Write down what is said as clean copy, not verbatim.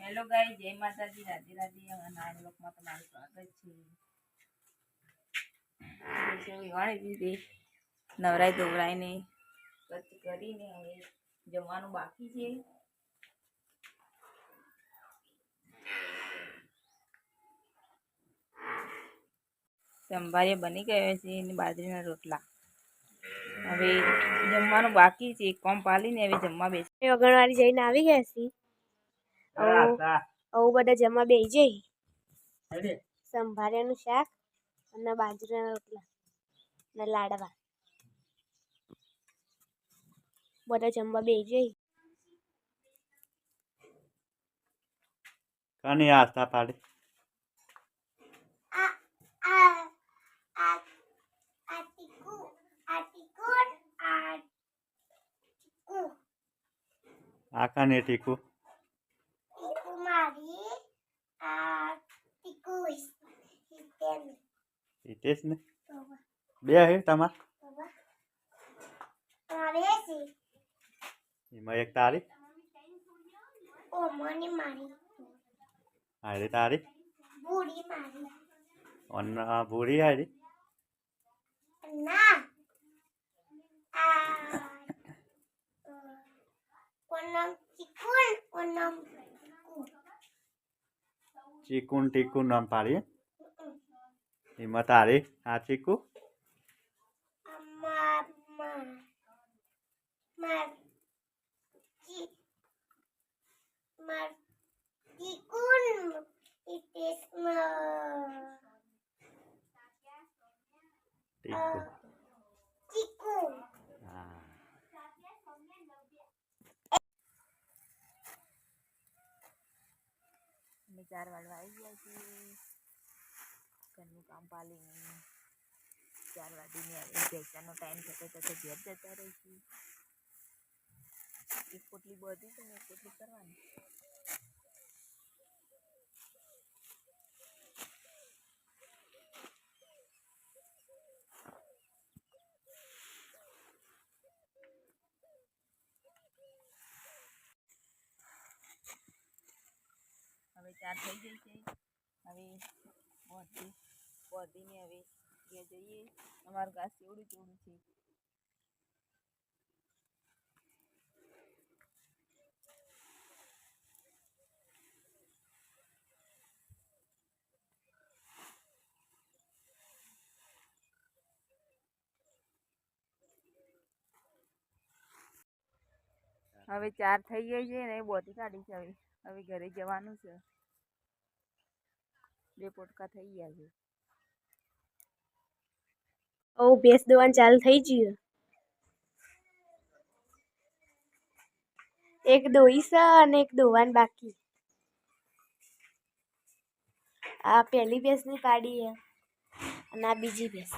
Hello guys, जय माता दी, राधे राधे। नया ब्लॉग में તમારું સ્વાગત છે। જैसे વાળી દીધી નવરાઈ ધોવરાઈને સ્વચ્છ કરીને હવે જમવાનું બાકી છે। સંભારે બની ગયો છે અને બાજરીના રોટલા। હવે જમવાનું બાકી છે। કોમ પાલીને હવે જમવા બેસી અગણવાડી જઈને આવી ગયા છીએ। આવું બધા જમવા બેસી જઈ। સંભારેનું શાક અને બાજરાના રોટલા અને લાડવા બધા જમવા બેસી જઈ। કની આસ્તા પાડે આકાને ટીકુ હિતેશ ને બે હે તમાર એમાં એક તારી હારી તારી ભૂરી હારી ચીકુન ટીકુ નામ પાડી એમાં તારી આ ચીકુ ટીકુ હા અમે 4 વાગવા આવી ગયા છીએ। ઘરનું કામ પાલીને 4 વાગીને હવે જૈસાનો ટાઈમ થતો થતો ઘેર જતા રહીશું। એક પોટલી બધી છે ને એક પોટલી કરવાની। હવે 4 થઈ ગઈ છે। હવે બોધીને હવે ઘેર જઈએ। અમારું ઘાસ એવડું ચોડું છે। હવે 4 થઈ ગઈ છે ને બોધી કાઢી છે। હવે ઘરે જવાનું છે। 2 પોટકા થઈ ગયા છે। ભેંસ દોવાનું ચાલુ થઈ ગયું। એક દોઈ છે અને એક દોવાનું બાકી। આ પહેલી ભેંસની પાડી છે અને આ બીજી ભેંસ।